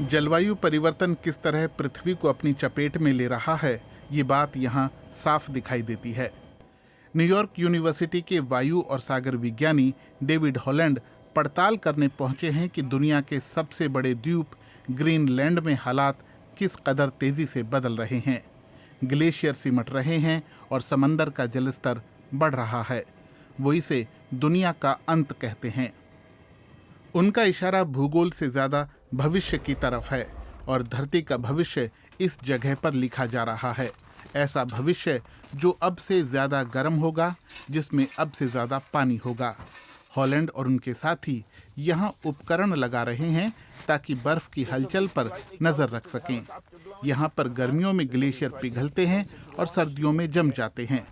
जलवायु परिवर्तन किस तरह पृथ्वी को अपनी चपेट में ले रहा है, ये बात यहाँ साफ दिखाई देती है। न्यूयॉर्क यूनिवर्सिटी के वायु और सागर विज्ञानी डेविड हॉलैंड पड़ताल करने पहुंचे हैं कि दुनिया के सबसे बड़े द्वीप ग्रीनलैंड में हालात किस कदर तेजी से बदल रहे हैं। ग्लेशियर सिमट रहे हैं और समंदर का जलस्तर बढ़ रहा है। वो इसे दुनिया का अंत कहते हैं। उनका इशारा भूगोल से ज्यादा भविष्य की तरफ है और धरती का भविष्य इस जगह पर लिखा जा रहा है। ऐसा भविष्य जो अब से ज्यादा गर्म होगा, जिसमें अब से ज्यादा पानी होगा। हॉलैंड और उनके साथी यहाँ उपकरण लगा रहे हैं ताकि बर्फ की हलचल पर नजर रख सकें। यहाँ पर गर्मियों में ग्लेशियर पिघलते हैं और सर्दियों में जम जाते हैं,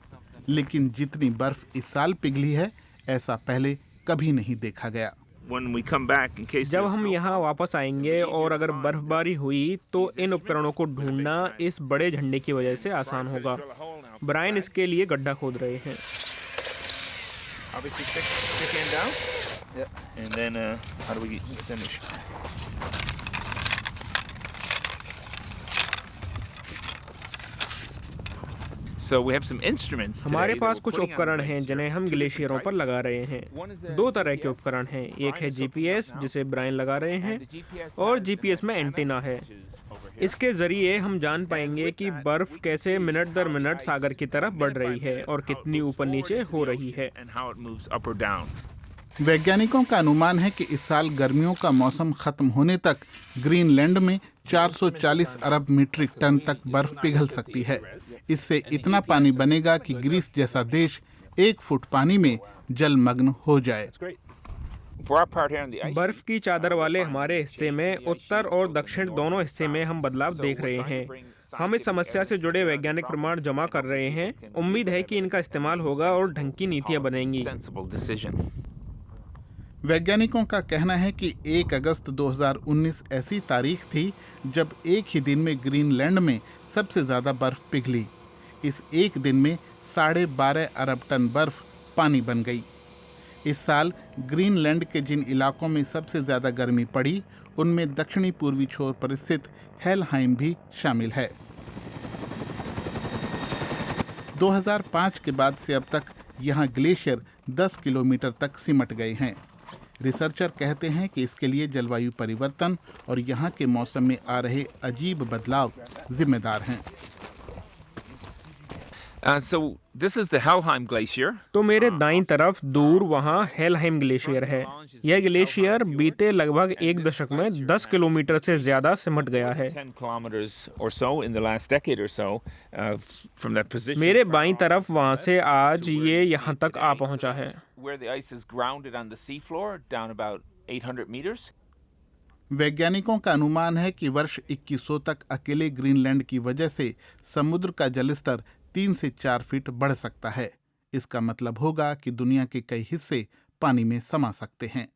लेकिन जितनी बर्फ इस साल पिघली है, ऐसा पहले कभी नहीं देखा गया। जब हम यहाँ वापस आएंगे और अगर बर्फबारी हुई तो इन उपकरणों को ढूंढना इस बड़े झंडे की वजह से आसान होगा। ब्रायन इसके लिए गड्ढा खोद रहे हैं। हमारे पास कुछ उपकरण हैं जिन्हें हम ग्लेशियरों पर लगा रहे हैं। दो तरह के उपकरण हैं, एक है जीपीएस जिसे ब्रायन लगा रहे हैं और जीपीएस में एंटीना है। इसके जरिए हम जान पाएंगे कि बर्फ कैसे मिनट दर मिनट सागर की तरफ बढ़ रही है और कितनी ऊपर नीचे हो रही है। वैज्ञानिकों का अनुमान है कि इस साल गर्मियों का मौसम खत्म होने तक ग्रीनलैंड में 440 अरब मीट्रिक टन तक बर्फ पिघल सकती है। इससे इतना पानी बनेगा कि ग्रीस जैसा देश 1 फुट पानी में जलमग्न हो जाए। बर्फ की चादर वाले हमारे हिस्से में उत्तर और दक्षिण दोनों हिस्से में हम बदलाव देख रहे हैं। हम इस समस्या से जुड़े वैज्ञानिक प्रमाण जमा कर रहे हैं। उम्मीद है कि इनका इस्तेमाल होगा और ढंग की नीतियां बनेंगी। वैज्ञानिकों का कहना है कि 1 अगस्त 2019 ऐसी तारीख थी जब एक ही दिन में ग्रीनलैंड में सबसे ज्यादा बर्फ पिघली। इस एक दिन में 12.5 अरब टन बर्फ पानी बन गई। इस साल ग्रीनलैंड के जिन इलाकों में सबसे ज्यादा गर्मी पड़ी, उनमें दक्षिणी पूर्वी छोर पर स्थित हेलहाइम भी शामिल है। 2005 के बाद से अब तक यहाँ ग्लेशियर 10 किलोमीटर तक सिमट गए हैं। रिसर्चर कहते हैं कि इसके लिए जलवायु परिवर्तन और यहाँ के मौसम में आ रहे अजीब बदलाव जिम्मेदार हैं। तो मेरे दाईं तरफ दूर वहाँ हेलहाइम ग्लेशियर है। यह ग्लेशियर बीते लगभग 1 दशक में 10 किलोमीटर से ज्यादा सिमट गया है। मेरे बाईं तरफ वहाँ से आज ये यहाँ तक आ पहुँचा है। वैज्ञानिकों का अनुमान है कि वर्ष 2100 तक अकेले ग्रीनलैंड की वजह से समुद्र का जलस्तर 3 से 4 फीट बढ़ सकता है। इसका मतलब होगा कि दुनिया के कई हिस्से पानी में समा सकते हैं।